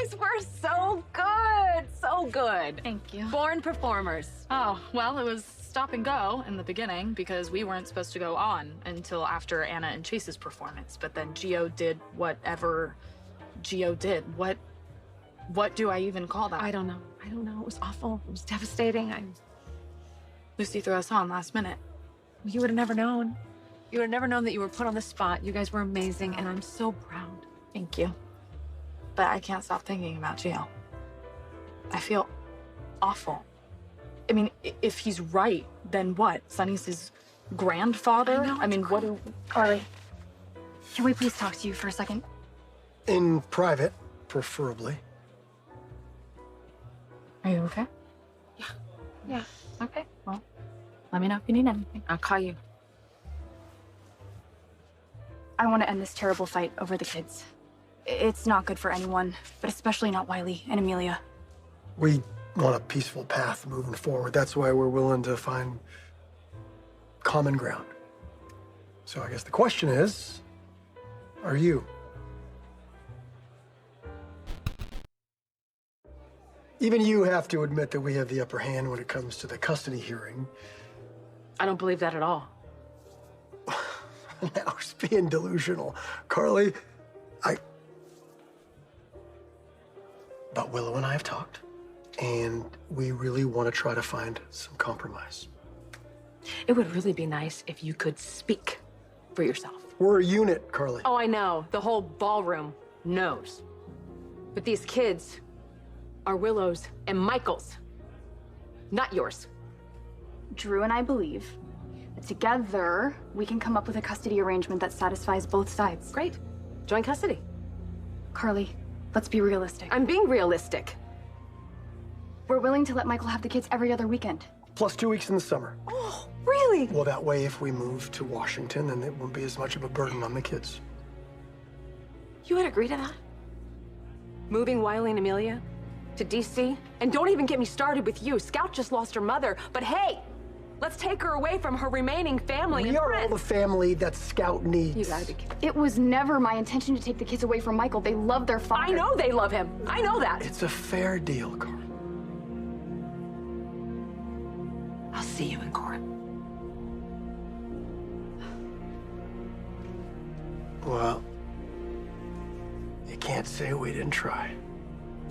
guys were so good. So good. Thank you. Born performers. Oh, well, it was stop and go in the beginning because we weren't supposed to go on until after Anna and Chase's performance. But then Gio did whatever Gio did. What do I even call that? I don't know. It was awful. It was devastating. Lucy threw us on last minute. You would have never known. You would have never known that you were put on the spot. You guys were amazing, and I'm so proud. Thank you. But I can't stop thinking about Gio. I feel awful. I mean, if he's right, then what? Sonny's his grandfather? I mean, what do... Carly, can we please talk to you for a second? In private, preferably. Are you okay? Yeah. Okay, well, let me know if you need anything. I'll call you. I want to end this terrible fight over the kids. It's not good for anyone, but especially not Wiley and Amelia. We want a peaceful path moving forward. That's why we're willing to find common ground. So I guess the question is, are you? Even you have to admit that we have the upper hand when it comes to the custody hearing. I don't believe that at all. Now he's being delusional. Carly, But Willow and I have talked, and we really want to try to find some compromise. It would really be nice if you could speak for yourself. We're a unit, Carly. Oh, I know. The whole ballroom knows. But these kids are Willow's and Michael's, not yours. Drew and I believe that together we can come up with a custody arrangement that satisfies both sides. Great. Joint custody. Carly, let's be realistic. I'm being realistic. We're willing to let Michael have the kids every other weekend. Plus 2 weeks in the summer. Oh, really? Well, that way, if we move to Washington, then it won't be as much of a burden on the kids. You would agree to that? Moving Wiley and Amelia to DC? And don't even get me started with you. Scout just lost her mother, but hey, let's take her away from her remaining family and We are all friends. the family that Scout needs. You gotta be kidding. It was never my intention to take the kids away from Michael. They love their father. I know they love him. I know that. It's a fair deal, Carl. I'll see you in court. Well, you can't say we didn't try.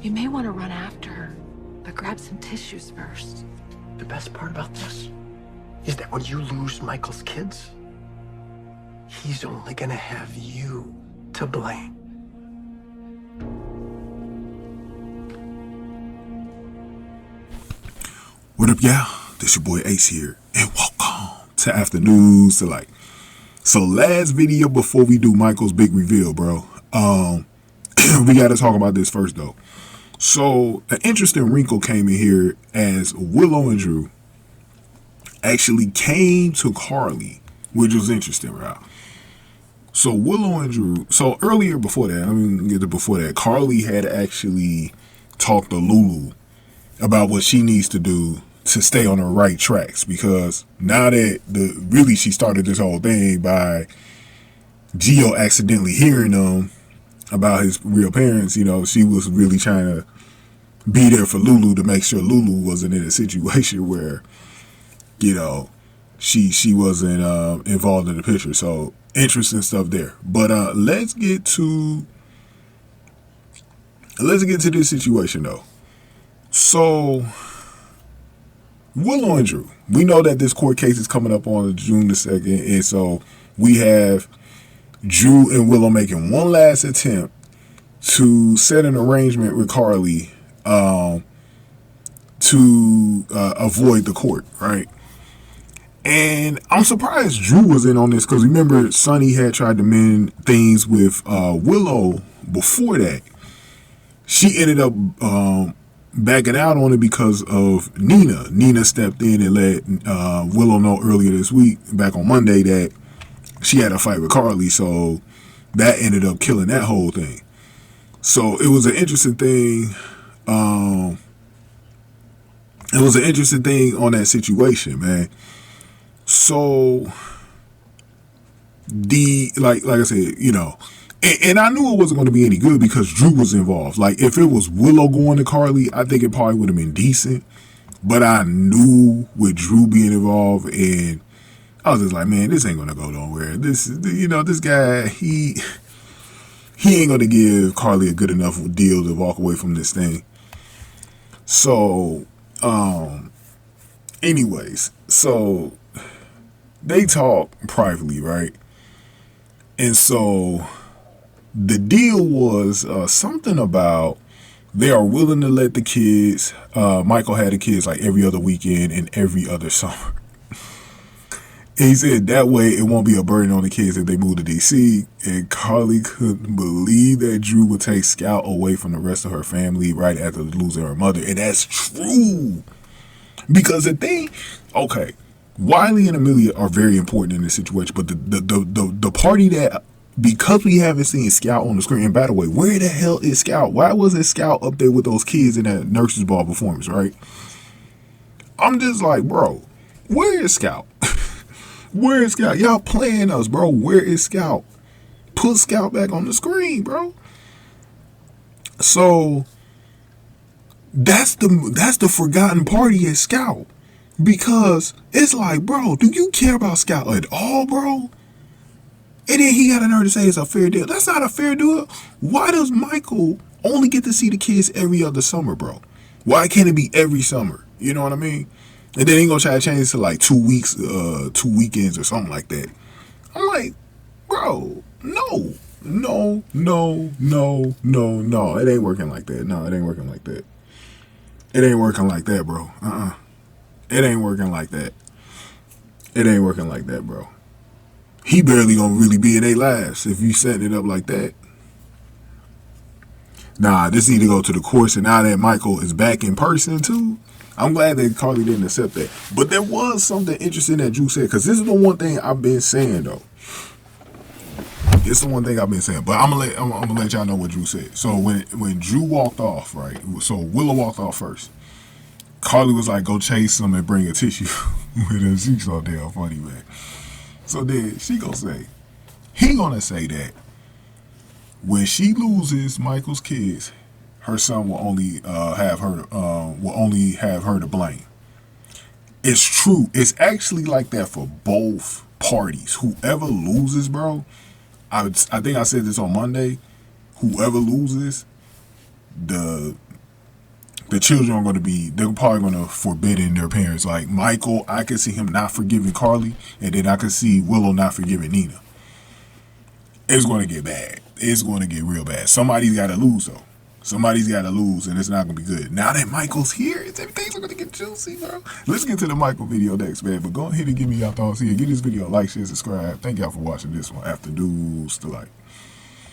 You may want to run after her, but grab some tissues first. The best part about this is that when you lose Michael's kids, he's only gonna have you to blame. What up, y'all? This your boy Ace here, and welcome to Afternoons to Like. So last video before we do Michael's big reveal, bro. We got to talk about this first though. So an interesting wrinkle came in here as Willow and Drew actually came to Carly, which was interesting, right? So Willow and Drew. So earlier before that, let me get to before that. Carly had actually talked to Lulu about what she needs to do to stay on the right tracks, because now that really she started this whole thing by Gio accidentally hearing them about his real parents, you know, she was really trying to be there for Lulu to make sure Lulu wasn't in a situation where, you know, she wasn't involved in the picture. So interesting stuff there. But let's get to this situation though. So Willow and Drew, we know that this court case is coming up on June the 2nd, and so we have Drew and Willow making one last attempt to set an arrangement with Carly to avoid the court, right? And I'm surprised Drew was in on this, because remember Sonny had tried to mend things with Willow before that. She ended up backing out on it because of Nina. Nina stepped in and let Willow know earlier this week, back on Monday, that she had a fight with Carly. So that ended up killing that whole thing. So it was an interesting thing. It was an interesting thing on that situation, man. So like I said, you know, And I knew it wasn't going to be any good because Drew was involved. Like, if it was Willow going to Carly, I think it probably would have been decent. But I knew with Drew being involved, and I was just like, man, this ain't going to go nowhere. This guy, he ain't going to give Carly a good enough deal to walk away from this thing. So, anyways, so they talk privately, right? And so the deal was something about they are willing to let the kids, Michael had the kids like every other weekend and every other summer. And he said that way it won't be a burden on the kids if they move to DC. And Carly couldn't believe that Drew would take Scout away from the rest of her family right after losing her mother. And that's true. Because the thing, okay, Wiley and Amelia are very important in this situation, but the party that, because we haven't seen Scout on the screen, and by the way, where the hell is Scout? Why wasn't Scout up there with those kids in that nurse's ball performance, right? I'm just like, bro, where is Scout? Where is Scout? Y'all playing us, bro. Where is Scout? Put Scout back on the screen, bro. So that's the forgotten party at Scout. Because it's like, bro, do you care about Scout at all, bro? And then he got a nerve to say it's a fair deal. That's not a fair deal. Why does Michael only get to see the kids every other summer, bro? Why can't it be every summer? You know what I mean? And then he gonna try to change it to like 2 weeks, 2 weekends or something like that. I'm like, bro, no. It ain't working like that. No, it ain't working like that. It ain't working like that, bro. It ain't working like that. It ain't working like that, bro. He barely gonna really be in their lives if you set it up like that. Nah, this need to go to the courts, and now that Michael is back in person too, I'm glad that Carly didn't accept that. But there was something interesting that Drew said, because this is the one thing I've been saying though. It's the one thing I've been saying, but I'm gonna let y'all know what Drew said. So when Drew walked off, right? So Willow walked off first. Carly was like, "Go chase him and bring a tissue." With her, she's so damn funny, man. So then she gonna say, he gonna say that when she loses Michael's kids, her son will only have her to blame. It's true. It's actually like that for both parties. Whoever loses, bro. I think I said this on Monday. Whoever loses, the children are going to be, they're probably going to forbid in their parents. Like Michael, I could see him not forgiving Carly, and then I could see Willow not forgiving Nina. It's going to get bad. It's going to get real bad. Somebody's got to lose, though. Somebody's got to lose, and it's not going to be good. Now that Michael's here, everything's going to get juicy, bro. Let's get to the Michael video next, man. But go ahead and give me your thoughts here. Give this video a like, share, subscribe. Thank y'all for watching this one. After News to like.